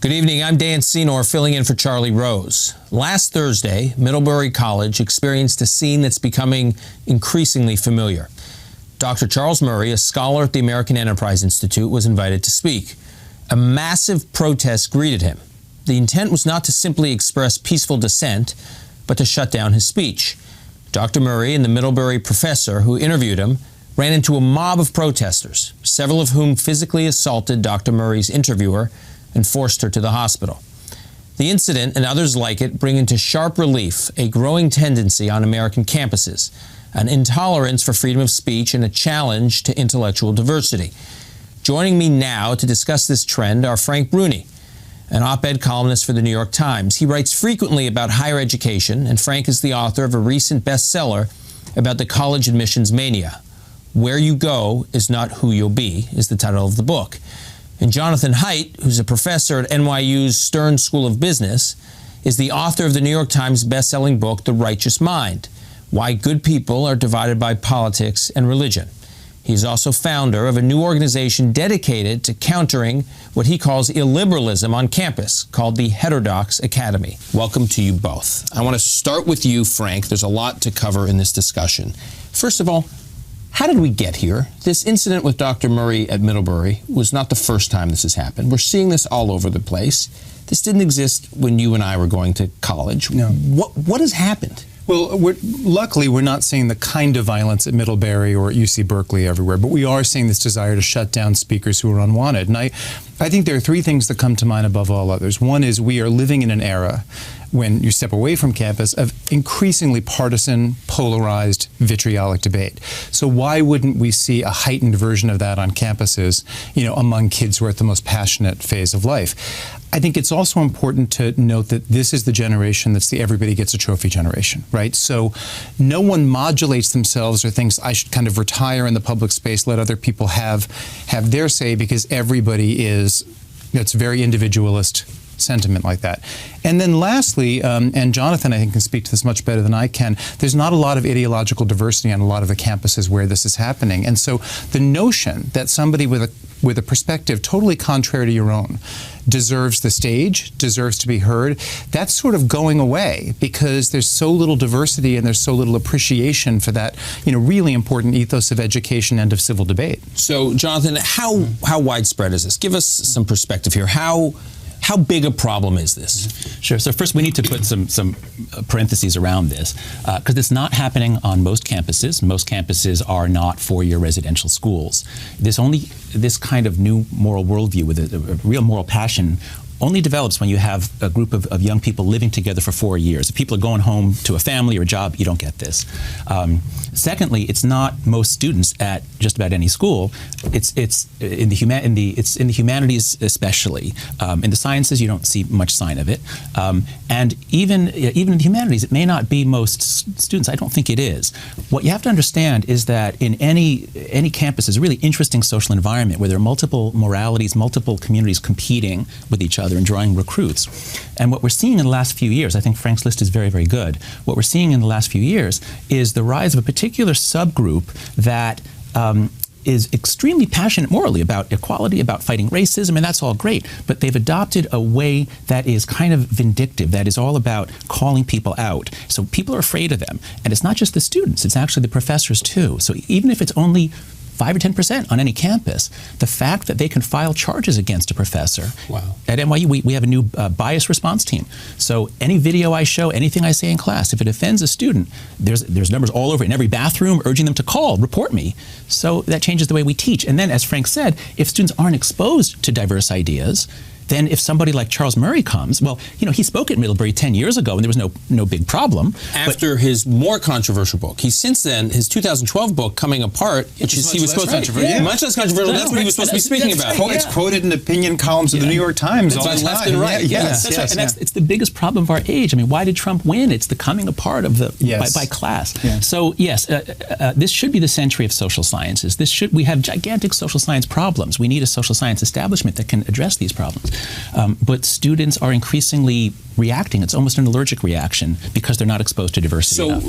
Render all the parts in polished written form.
Good evening, I'm Dan Senor filling in for Charlie Rose. Last Thursday, Middlebury College experienced a scene that's becoming increasingly familiar. Dr. Charles Murray, a scholar at the American Enterprise Institute, was invited to speak. A massive protest greeted him. The intent was not to simply express peaceful dissent, but to shut down his speech. Dr. Murray and the Middlebury professor who interviewed him ran into a mob of protesters, several of whom physically assaulted Dr. Murray's interviewer and forced her to the hospital. The incident and others like it bring into sharp relief a growing tendency on American campuses, an intolerance for freedom of speech and a challenge to intellectual diversity. Joining me now to discuss this trend are Frank Bruni, an op-ed columnist for the New York Times. He writes frequently about higher education, and Frank is the author of a recent bestseller about the college admissions mania. Where You Go Is Not Who You'll Be is the title of the book. And Jonathan Haidt, who's a professor at NYU's Stern School of Business, is the author of the New York Times best-selling book, The Righteous Mind: Why Good People Are Divided by Politics and Religion. He's also founder of a new organization dedicated to countering what he calls illiberalism on campus, called the Heterodox Academy. Welcome to you both. I want to start with you, Frank. There's a lot to cover in this discussion. First of all, how did we get here? This incident with Dr. Murray at Middlebury was not the first time this has happened. We're seeing this all over the place. This didn't exist when you and I were going to college. No. What has happened? Well, luckily, we're not seeing the kind of violence at Middlebury or at UC Berkeley everywhere, but we are seeing this desire to shut down speakers who are unwanted. And I think there are three things that come to mind above all others. One is we are living in an era, when you step away from campus, of increasingly partisan, polarized, vitriolic debate. So why wouldn't we see a heightened version of that on campuses, among kids who are at the most passionate phase of life? I think it's also important to note that this is the generation that's the everybody gets a trophy generation, right? So no one modulates themselves or thinks I should kind of retire in the public space, let other people have their say, because everybody is, it's very individualist sentiment like that. And then lastly, and Jonathan I think can speak to this much better than I can, there's not a lot of ideological diversity on a lot of the campuses where this is happening. And so the notion that somebody with a perspective totally contrary to your own deserves the stage, deserves to be heard, that's sort of going away because there's so little diversity and there's so little appreciation for that, really important ethos of education and of civil debate. So, Jonathan, how widespread is this? Give us some perspective here. How big a problem is this? Sure. So first we need to put some parentheses around this, because it's not happening on most campuses. Most campuses are not four-year residential schools. This kind of new moral worldview with a real moral passion only develops when you have a group of young people living together for 4 years. If people are going home to a family or a job, you don't get this. Secondly, it's not most students at just about any school. It's in the humanities especially. In the sciences, you don't see much sign of it. And even in the humanities, it may not be most students. I don't think it is. What you have to understand is that in any campus is a really interesting social environment where there are multiple moralities, multiple communities competing with each other and drawing recruits. And what we're seeing in the last few years, I think Frank's list is very, very good. What we're seeing in the last few years is the rise of a particular subgroup that is extremely passionate morally about equality, about fighting racism, and that's all great. But they've adopted a way that is kind of vindictive, that is all about calling people out. So people are afraid of them. And it's not just the students, it's actually the professors too. So even if it's only 5 or 10% on any campus, the fact that they can file charges against a professor. Wow. At NYU, we have a new bias response team. So any video I show, anything I say in class, if it offends a student, there's numbers all over it in every bathroom urging them to report me. So that changes the way we teach. And then, as Frank said, if students aren't exposed to diverse ideas, then if somebody like Charles Murray comes, well, he spoke at Middlebury 10 years ago and there was no big problem. After his more controversial book. He's since then, his 2012 book, Coming Apart, which is he was supposed to be much less controversial. That's what he was supposed to be speaking about. It's quoted in opinion columns of the New York Times all the time. Left and right. Yes. It's the biggest problem of our age. I mean, why did Trump win? It's the coming apart of by class. Yes. So yes, this should be the century of social sciences. We have gigantic social science problems. We need a social science establishment that can address these problems. But students are increasingly reacting. It's almost an allergic reaction because they're not exposed to diversity enough.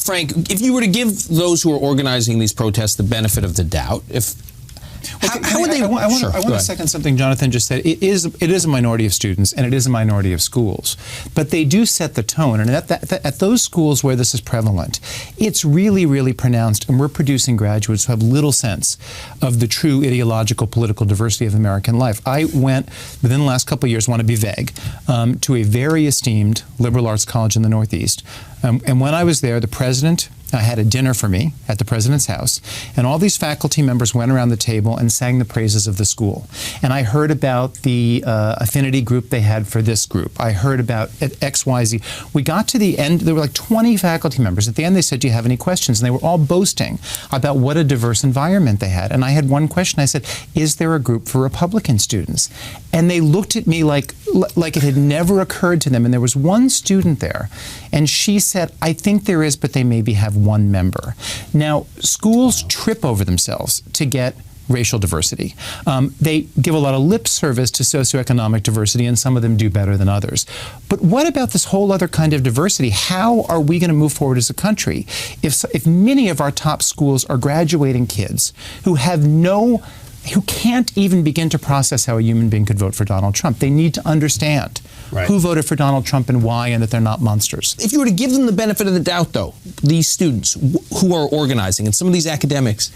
Frank, if you were to give those who are organizing these protests the benefit of the doubt, How would they? I want to second something Jonathan just said. It is a minority of students and it is a minority of schools, but they do set the tone. And at those schools where this is prevalent, it's really, really pronounced. And we're producing graduates who have little sense of the true ideological, political diversity of American life. I went within the last couple of years, want to be vague, to a very esteemed liberal arts college in the Northeast. And when I was there, the president had a dinner for me at the president's house, and all these faculty members went around the table and sang the praises of the school. And I heard about the affinity group they had for this group. I heard about XYZ. We got to the end, there were like 20 faculty members. At the end they said, do you have any questions? And they were all boasting about what a diverse environment they had. And I had one question. I said, is there a group for Republican students? And they looked at me like it had never occurred to them. And there was one student there, and she said, I think there is, but they maybe have one member. Now, schools trip over themselves to get racial diversity. They give a lot of lip service to socioeconomic diversity, and some of them do better than others. But what about this whole other kind of diversity? How are we going to move forward as a country if many of our top schools are graduating kids who can't even begin to process how a human being could vote for Donald Trump? They need to understand who voted for Donald Trump and why, and that they're not monsters. If you were to give them the benefit of the doubt, though, these students who are organizing and some of these academics,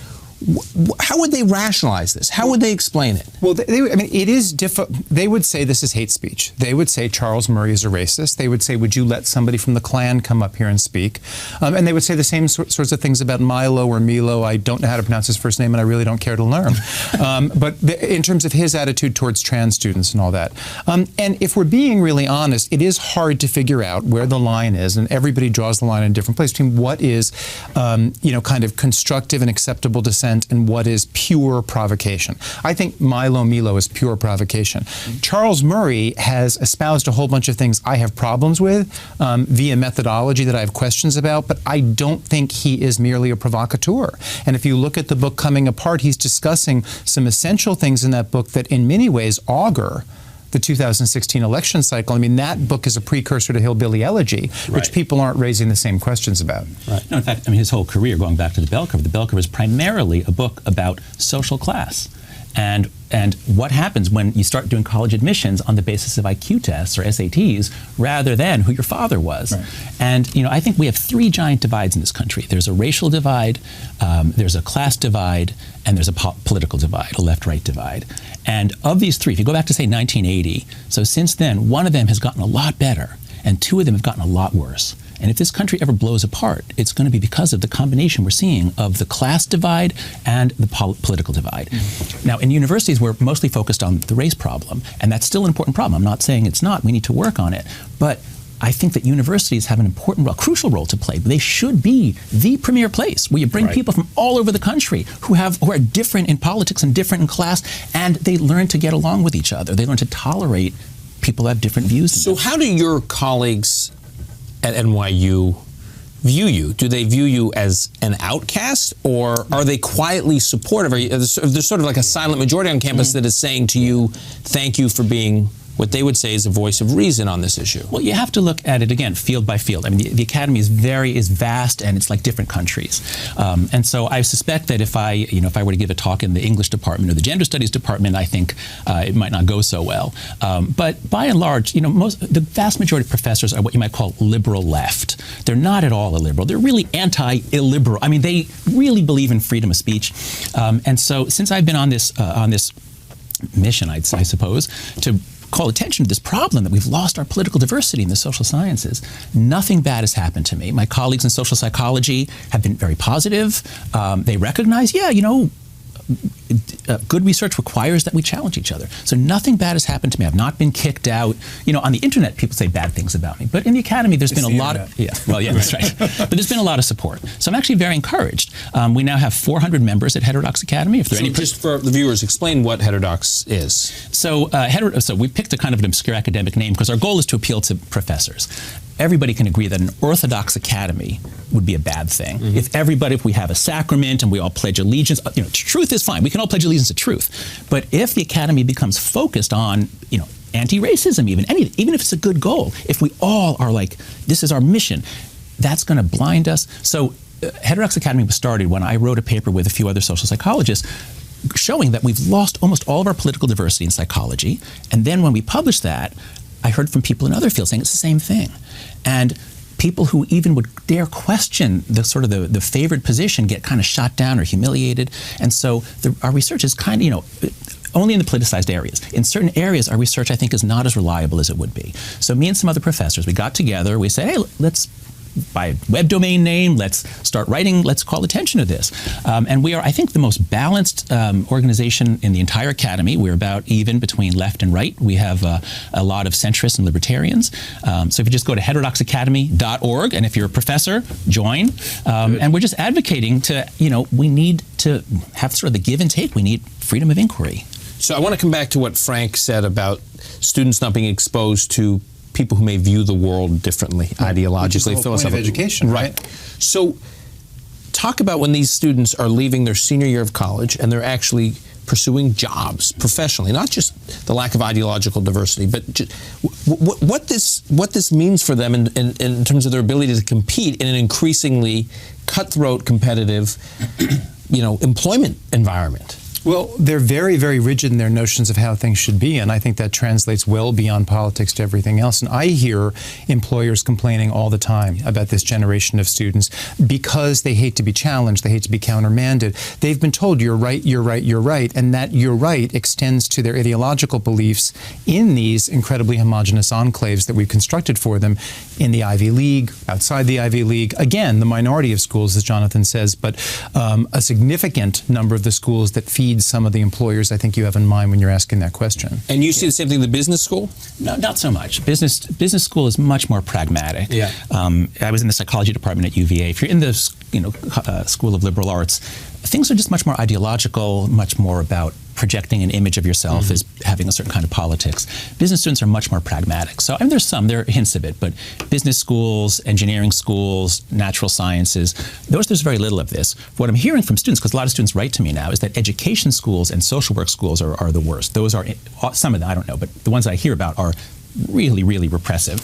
how would they rationalize this? How would they explain it? Well, it is difficult. They would say this is hate speech. They would say Charles Murray is a racist. They would say, would you let somebody from the Klan come up here and speak? And they would say the same sorts of things about Milo or Milo. I don't know how to pronounce his first name, and I really don't care to learn. But in terms of his attitude towards trans students and all that. And if we're being really honest, it is hard to figure out where the line is, and everybody draws the line in a different place between what is, kind of constructive and acceptable dissent and what is pure provocation. I think Milo is pure provocation. Charles Murray has espoused a whole bunch of things I have problems with via methodology that I have questions about, but I don't think he is merely a provocateur. And if you look at the book Coming Apart, he's discussing some essential things in that book that in many ways augur the 2016 election cycle. I mean, that book is a precursor to Hillbilly Elegy, which people aren't raising the same questions about. Right. No, in fact, his whole career, going back to the bell curve is primarily a book about social class. And what happens when you start doing college admissions on the basis of IQ tests or SATs rather than who your father was. Right. And I think we have three giant divides in this country. There's a racial divide, there's a class divide, and there's a political divide, a left-right divide. And of these three, if you go back to, say, 1980, so since then, one of them has gotten a lot better, and two of them have gotten a lot worse. And if this country ever blows apart, it's going to be because of the combination we're seeing of the class divide and the political divide. Mm-hmm. Now, in universities, we're mostly focused on the race problem, and that's still an important problem. I'm not saying it's not. We need to work on it. But I think that universities have an important role, crucial role to play. They should be the premier place where you bring people from all over the country who are different in politics and different in class, and they learn to get along with each other. They learn to tolerate people who have different views. So how do your colleagues at NYU view you? Do they view you as an outcast, or are they quietly supportive? There's sort of like a silent majority on campus that is saying to you, thank you for being what they would say is a voice of reason on this issue? Well, you have to look at it, again, field by field. I mean, the academy is vast, and it's like different countries. And so I suspect that if I were to give a talk in the English department or the gender studies department, I think it might not go so well. But by and large, the vast majority of professors are what you might call liberal left. They're not at all illiberal. They're really anti-illiberal. I mean, they really believe in freedom of speech. And so since I've been on this mission, I suppose, to call attention to this problem that we've lost our political diversity in the social sciences, nothing bad has happened to me. My colleagues in social psychology have been very positive. They recognize, good research requires that we challenge each other. So nothing bad has happened to me. I've not been kicked out. On the internet, people say bad things about me. But in the academy, there's been a lot of... Yeah, well, yeah, that's right. But there's been a lot of support. So I'm actually very encouraged. We now have 400 members at Heterodox Academy. If there are any just for the viewers, explain what Heterodox is. So, so we picked a kind of an obscure academic name because our goal is to appeal to professors. Everybody can agree that an orthodox academy would be a bad thing. Mm-hmm. If we have a sacrament and we all pledge allegiance, truth is fine. We can all pledge allegiance to truth. But if the academy becomes focused on, anti-racism, even if it's a good goal, if we all are like, this is our mission, that's going to blind us. So Heterodox Academy was started when I wrote a paper with a few other social psychologists showing that we've lost almost all of our political diversity in psychology. And then when we published that, I heard from people in other fields saying it's the same thing. And people who even would dare question the sort of the favored position get kind of shot down or humiliated. And so our research is kind of, only in the politicized areas. In certain areas, our research, I think, is not as reliable as it would be. So me and some other professors, we got together, we said, hey, let's buy a web domain name, let's start writing, let's call attention to this. And we are, I think, the most balanced organization in the entire academy. We're about even between left and right. We have a lot of centrists and libertarians. So if you just go to heterodoxacademy.org, and if you're a professor, join. And we're just advocating to, we need to have sort of the give and take. We need freedom of inquiry. So I want to come back to what Frank said about students not being exposed to people who may view the world differently, ideologically, philosophically. Education, right? So talk about when these students are leaving their senior year of college and they're actually pursuing jobs professionally, not just the lack of ideological diversity, but just what this means for them in terms of their ability to compete in an increasingly cutthroat, competitive, employment environment. Well, they're very, very rigid in their notions of how things should be, and I think that translates well beyond politics to everything else. And I hear employers complaining all the time about this generation of students because they hate to be challenged, they hate to be countermanded. They've been told, you're right, you're right, you're right, and that you're right extends to their ideological beliefs in these incredibly homogenous enclaves that we've constructed for them in the Ivy League, outside the Ivy League. Again, the minority of schools, as Jonathan says, but a significant number of the schools that feed some of the employers I think you have in mind when you're asking that question. And you see the same thing in the business school? No, not so much. Business school is much more pragmatic. Yeah. I was in the psychology department at UVA. If you're in the School of Liberal Arts, things are just much more ideological, much more about projecting an image of yourself as having a certain kind of politics. Business students are much more pragmatic. So, there are hints of it, but business schools, engineering schools, natural sciences, there's very little of this. What I'm hearing from students, because a lot of students write to me now, is that education schools and social work schools are the worst. Those are, some of them, I don't know, but the ones that I hear about are really, really repressive.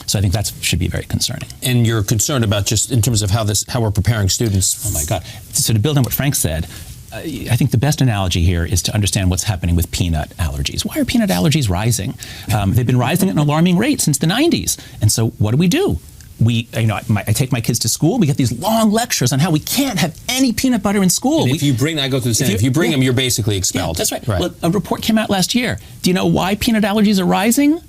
So I think that should be very concerning. And you're concerned about just in terms of how we're preparing students. Oh my God. So to build on what Frank said, I think the best analogy here is to understand what's happening with peanut allergies. Why are peanut allergies rising? They've been rising at an alarming rate since the 90s. And so what do? I take my kids to school. We get these long lectures on how we can't have any peanut butter in school. And if you bring them, you're basically expelled. Yeah, that's right. Well, a report came out last year. Do you know why peanut allergies are rising?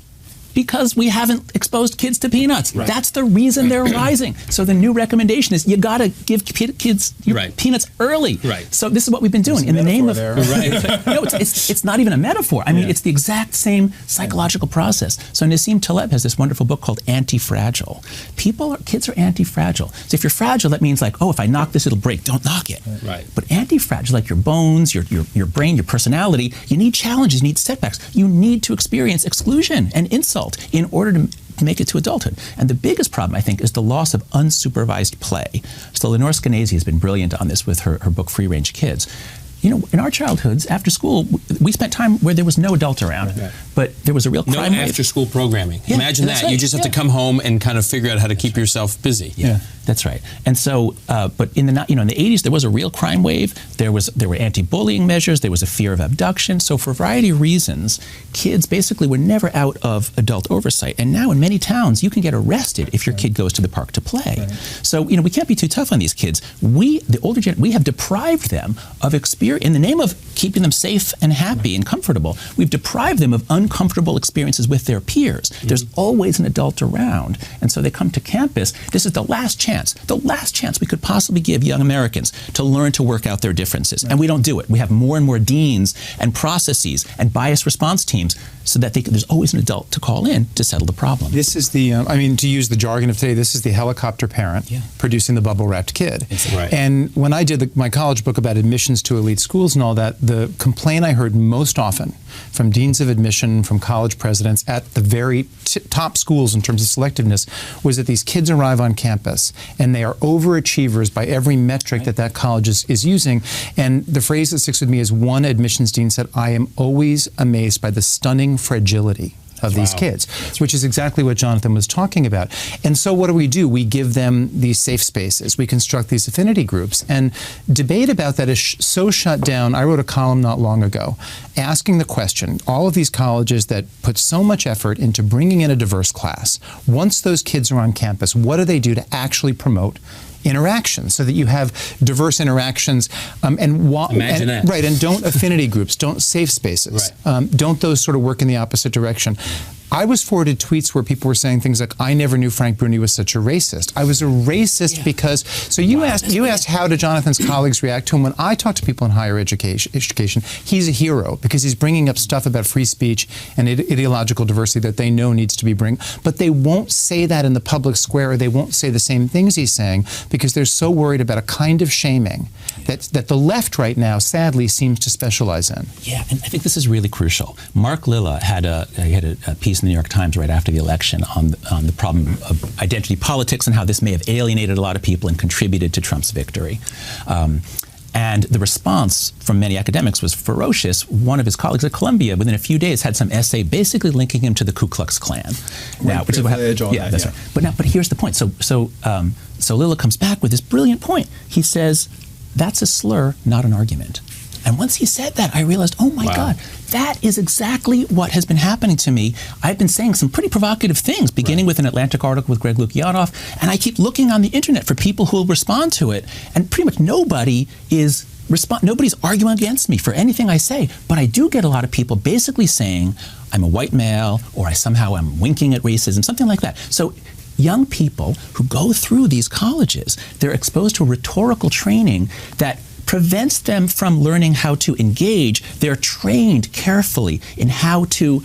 Because we haven't exposed kids to peanuts. Right. That's the reason they're rising. So the new recommendation is you got to give kids peanuts early. Right. So this is what we've been doing in the name of. Right. No, it's not even a metaphor. I mean, it's the exact same psychological process. So Nassim Taleb has this wonderful book called Anti-Fragile. Kids are anti-fragile. So if you're fragile, that means like, if I knock this, it'll break. Don't knock it. Right. But anti-fragile, like your bones, your brain, your personality, you need challenges, you need setbacks. You need to experience exclusion and insult in order to make it to adulthood. And the biggest problem, I think, is the loss of unsupervised play. So Lenore Skenazy has been brilliant on this with her book, Free Range Kids. In our childhoods, after school, we spent time where there was no adult around, but there was a real crime wave. No after-school programming. Yeah, imagine that. Right. You just have to come home and kind of figure out how to keep yourself busy. Yeah, that's right. And so, but in the 80s, there was a real crime wave. There were anti-bullying measures. There was a fear of abduction. So for a variety of reasons, kids basically were never out of adult oversight. And now in many towns, you can get arrested if your kid goes to the park to play. Right. So we can't be too tough on these kids. The older generation, we have deprived them of experience. In the name of keeping them safe and happy and comfortable, we've deprived them of uncomfortable experiences with their peers. There's always an adult around. And so they come to campus. This is the last chance we could possibly give young Americans to learn to work out their differences. And we don't do it. We have more and more deans and processes and bias response teams so that there's always an adult to call in to settle the problem. This is the, to use the jargon of today, this is the helicopter parent producing the bubble-wrapped kid. Right. And when I did my college book about admissions to elite schools and all that, the complaint I heard most often from deans of admission, from college presidents at the very top schools in terms of selectiveness was that these kids arrive on campus and they are overachievers by every metric that college is using. And the phrase that sticks with me is one admissions dean said, "I am always amazed by the stunning fragility of these kids, which is exactly what Jonathan was talking about. And so what do? We give them these safe spaces. We construct these affinity groups. And debate about that is so shut down. I wrote a column not long ago asking the question, all of these colleges that put so much effort into bringing in a diverse class, once those kids are on campus, what do they do to actually promote interaction so that you have diverse interactions Imagine that. Right, and don't affinity groups, don't safe spaces, don't those sort of work in the opposite direction. I was forwarded tweets where people were saying things like, I never knew Frank Bruni was such a racist. I was a racist because, so you asked how do Jonathan's colleagues react to him. When I talk to people in higher education, he's a hero because he's bringing up stuff about free speech and ideological diversity that they know needs to be but they won't say that in the public square, or they won't say the same things he's saying because they're so worried about a kind of shaming that the left right now, sadly, seems to specialize in. Yeah, and I think this is really crucial. Mark Lilla had a piece in the New York Times right after the election on the problem of identity politics and how this may have alienated a lot of people and contributed to Trump's victory. And the response from many academics was ferocious. One of his colleagues at Columbia, within a few days, had some essay basically linking him to the Ku Klux Klan. Now, which is what that's right. But here's the point. So Lilla comes back with this brilliant point. He says, "That's a slur, not an argument." And once he said that, I realized, oh my God, that is exactly what has been happening to me. I've been saying some pretty provocative things, beginning with an Atlantic article with Greg Lukianoff, and I keep looking on the internet for people who will respond to it, and pretty much nobody's arguing against me for anything I say. But I do get a lot of people basically saying, I'm a white male, or I somehow am winking at racism, something like that. So young people who go through these colleges, they're exposed to a rhetorical training that prevents them from learning how to engage. They're trained carefully in how to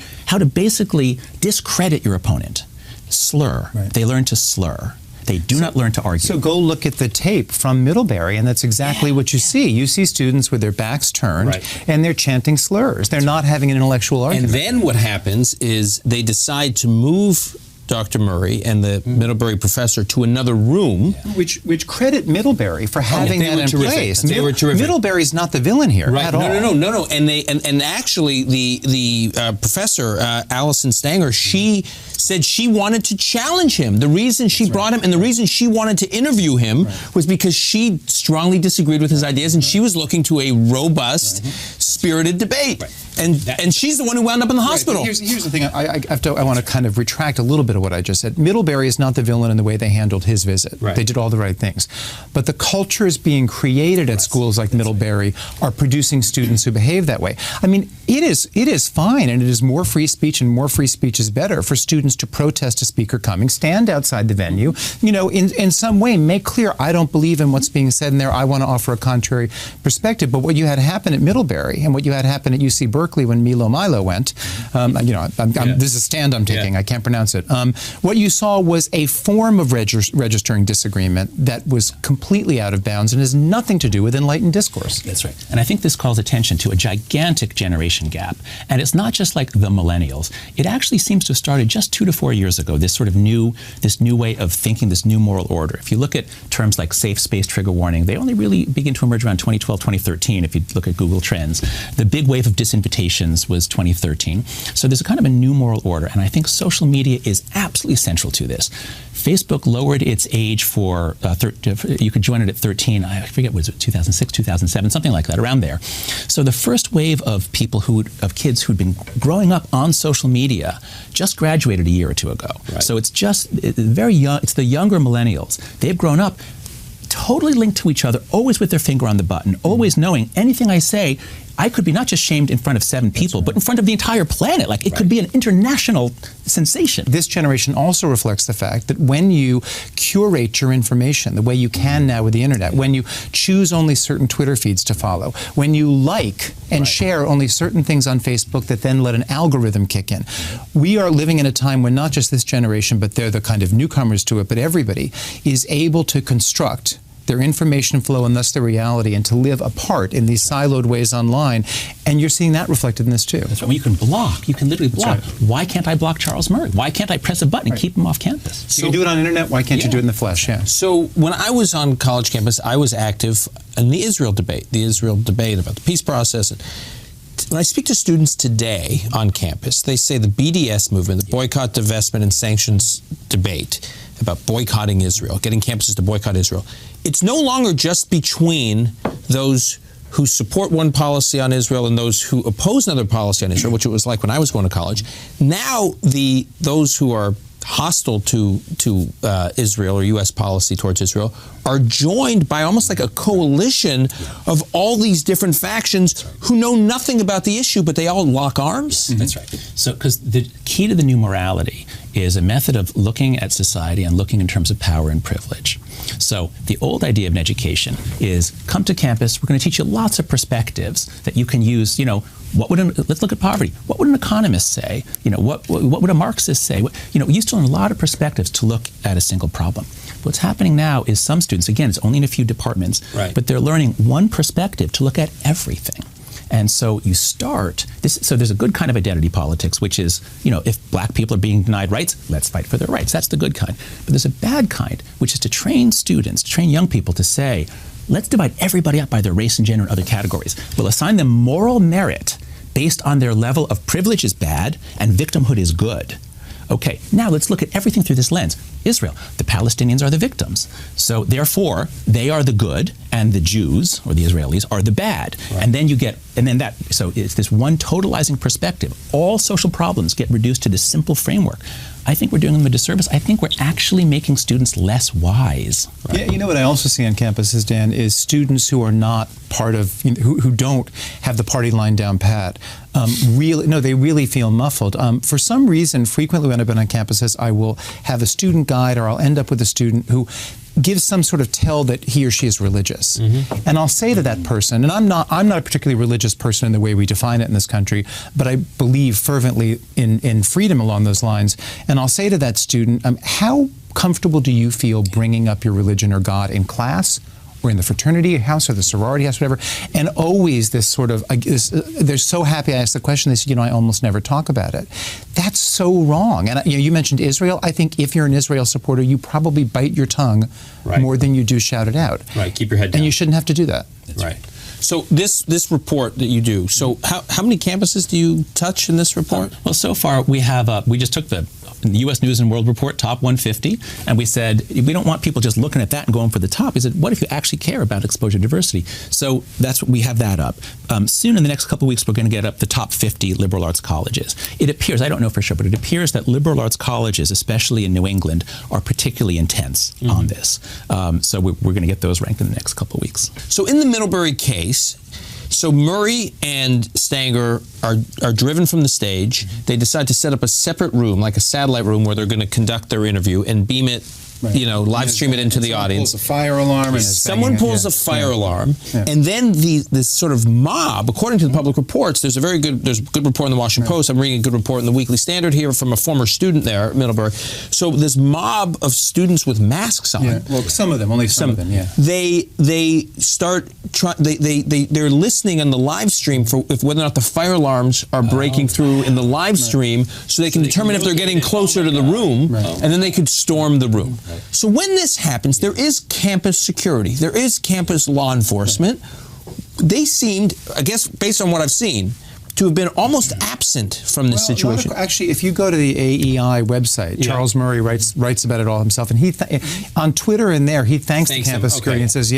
basically discredit your opponent. Slur. Right. They learn to slur. They do not learn to argue. So go look at the tape from Middlebury, and that's exactly what you see. You see students with their backs turned, and they're chanting slurs. They're not having an intellectual argument. And then what happens is they decide to move Dr. Murray and the Middlebury professor to another room. Which credit Middlebury for having that in place. They were terrific. Middlebury's not the villain here at all. No. And actually the professor, Allison Stanger, she said she wanted to challenge him. The reason she brought him and the reason she wanted to interview him was because she strongly disagreed with his ideas, and she was looking to a robust, spirited debate. And she's the one who wound up in the hospital. Here's the thing. I want to kind of retract a little bit of what I just said. Middlebury is not the villain in the way they handled his visit. They did all the right things. But the cultures being created at schools like Middlebury are producing students who behave that way. I mean, it is fine, and it is more free speech, and more free speech is better for students to protest a speaker coming, stand outside the venue, in some way make clear, I don't believe in what's being said in there, I want to offer a contrary perspective. But what you had happen at Middlebury and what you had happen at UC Berkeley when Milo went, this is a stand I'm taking, I can't pronounce it. What you saw was a form of registering disagreement that was completely out of bounds and has nothing to do with enlightened discourse. That's right. And I think this calls attention to a gigantic generation gap. And it's not just like the millennials. It actually seems to have started just 2 to 4 years ago, this new way of thinking, this new moral order. If you look at terms like safe space, trigger warning, they only really begin to emerge around 2012, 2013, if you look at Google Trends. The big wave of disinvitations was 2013. So there's a kind of a new moral order, and I think social media is absolutely central to this. Facebook lowered its age for, you could join it at 13, I forget, was it 2006, 2007, something like that, around there. So the first wave of kids who'd been growing up on social media just graduated a year or two ago. So it's very young, it's the younger millennials. They've grown up totally linked to each other, always with their finger on the button, always knowing anything I say, I could be not just shamed in front of 7 people, but in front of the entire planet. Like, it could be an international sensation. This generation also reflects the fact that when you curate your information, the way you can now with the internet, when you choose only certain Twitter feeds to follow, when you like and share only certain things on Facebook that then let an algorithm kick in, we are living in a time when not just this generation, but they're the kind of newcomers to it, but everybody is able to construct their information flow and thus their reality, and to live apart in these siloed ways online. And you're seeing that reflected in this too. That's right. Well, you can block. You can literally block. Why can't I block Charles Murray? Why can't I press a button and keep him off campus? So you can do it on the internet. Why can't you do it in the flesh? Yeah. So when I was on college campus, I was active in the Israel debate about the peace process. when I speak to students today on campus, they say the BDS movement, the boycott, divestment, and sanctions debate about boycotting Israel, getting campuses to boycott Israel, it's no longer just between those who support one policy on Israel and those who oppose another policy on Israel, which it was like when I was going to college. Now those who are hostile to Israel or U.S. policy towards Israel are joined by almost like a coalition of all these different factions who know nothing about the issue, but they all lock arms. That's right. So, because the key to the new morality is a method of looking at society and looking in terms of power and privilege. So the old idea of an education is come to campus, we're going to teach you lots of perspectives that you can use, let's look at poverty. What would an economist say? What would a Marxist say? We used to learn a lot of perspectives to look at a single problem. What's happening now is some students, again, it's only in a few departments, but they're learning one perspective to look at everything. And so you start this. So there's a good kind of identity politics, which is, if black people are being denied rights, let's fight for their rights. That's the good kind. But there's a bad kind, which is to train students, to train young people to say, let's divide everybody up by their race and gender and other categories. We'll assign them moral merit based on their level of privilege is bad and victimhood is good. Okay, now let's look at everything through this lens. Israel, the Palestinians are the victims. So therefore, they are the good and the Jews, or the Israelis, are the bad. Right. And then so it's this one totalizing perspective. All social problems get reduced to this simple framework. I think we're doing them a disservice. I think we're actually making students less wise. Right? Yeah, what I also see on campuses, Dan, is students who are not part of, who don't have the party line down pat. They really feel muffled. For some reason, frequently when I've been on campuses, I will have a student guide, or I'll end up with a student who gives some sort of tell that he or she is religious. And I'll say to that person, and I'm not a particularly religious person in the way we define it in this country, but I believe fervently in freedom along those lines. And I'll say to that student, how comfortable do you feel bringing up your religion or God in class, or in the fraternity house or the sorority house, whatever? And always this sort of, they're so happy I asked the question, they said, I almost never talk about it. That's so wrong. And you mentioned Israel. I think if you're an Israel supporter, you probably bite your tongue more than you do shout it out. Right, keep your head down. And you shouldn't have to do that. That's right. So this report that you do, so how many campuses do you touch in this report? Well, so far we have, we just took the U.S. News and World Report, top 150, and we said, we don't want people just looking at that and going for the top. We said, what if you actually care about exposure to diversity? So we have that up. Soon in the next couple of weeks, we're going to get up the top 50 liberal arts colleges. It appears, I don't know for sure, but it appears that liberal arts colleges, especially in New England, are particularly intense on this. So we're going to get those ranked in the next couple of weeks. So in the Middlebury case, so Murray and Stanger are driven from the stage. They decide to set up a separate room, like a satellite room, where they're going to conduct their interview and beam it, live stream it into the audience. Pulls a fire alarm. Someone pulls a fire alarm, and then this sort of mob, according to the public reports, there's a good report in the Washington Post. I'm reading a good report in the Weekly Standard here from a former student there at Middlebury. So this mob of students with masks on. Yeah. Well, some of them, only some of them. Yeah. They start they're listening on the live stream for whether or not the fire alarms are breaking through in the live stream, so they can determine if they're getting closer to the room, and then they could storm the room. So when this happens, there is campus security. There is campus law enforcement. They seemed, I guess, based on what I've seen, to have been almost absent from this situation. Actually, if you go to the AEI website, Charles Murray writes about it all himself, and he on Twitter and there he thanks the campus security and says,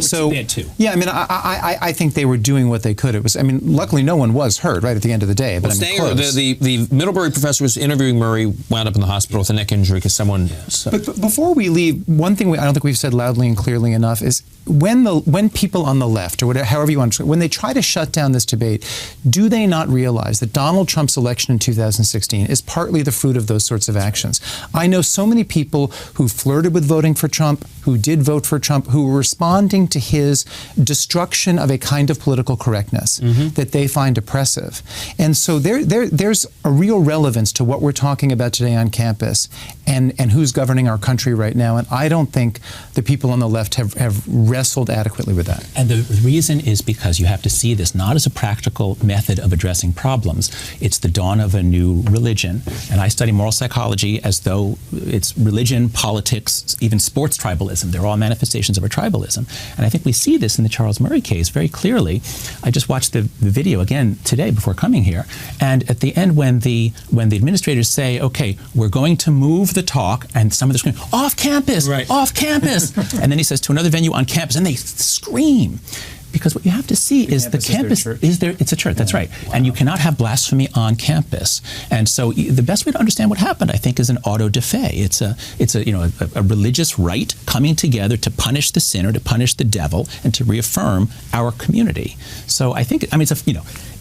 So yeah, I mean, I think they were doing what they could. It was, I mean, luckily no one was hurt right at the end of the day. But Stanger, the Middlebury professor was interviewing Murray, wound up in the hospital with a neck injury because someone. But before we leave, one thing I don't think we've said loudly and clearly enough is when people on the left, or whatever, however you want to, when they try to shut down this debate, do they not realize that Donald Trump's election in 2016 is partly the fruit of those sorts of actions? I know so many people who flirted with voting for Trump, who did vote for Trump, who were responding to his destruction of a kind of political correctness that they find oppressive. And so there's a real relevance to what we're talking about today on campus and who's governing our country right now. And I don't think the people on the left have wrestled adequately with that. And the reason is because you have to see this not as a practical method of of addressing problems. It's the dawn of a new religion. And I study moral psychology as though it's religion, politics, even sports tribalism. They're all manifestations of a tribalism. And I think we see this in the Charles Murray case very clearly. I just watched the video again today before coming here. And at the end, when the administrators say, okay, we're going to move the talk, and some of them scream, off campus, right. off campus. And then he says to another venue on campus, and they scream. Because what you have to see is the campus is there. It's a church. That's right. Wow. And you cannot have blasphemy on campus. And so the best way to understand what happened, I think, is an auto de fe. It's a religious rite coming together to punish the sinner, to punish the devil, and to reaffirm our community. So I think,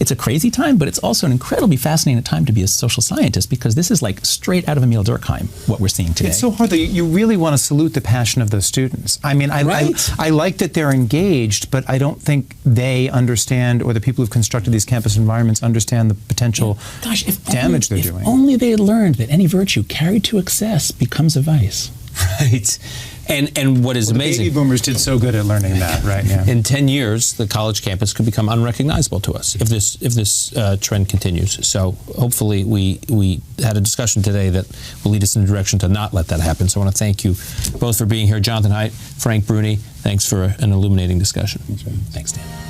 it's a crazy time, but it's also an incredibly fascinating time to be a social scientist, because this is like straight out of Emile Durkheim, what we're seeing today. It's so hard that you really want to salute the passion of those students. I mean, I like that they're engaged, but I don't think they understand, or the people who've constructed these campus environments understand the potential damage they're doing. If only they had learned that any virtue carried to excess becomes a vice. Right. And what is amazing, the baby boomers did so good at learning that, right? Yeah. In 10 years, the college campus could become unrecognizable to us if this trend continues. So hopefully we had a discussion today that will lead us in a direction to not let that happen. So I want to thank you both for being here. Jonathan Haidt, Frank Bruni, thanks for an illuminating discussion. That's right. Thanks, Dan.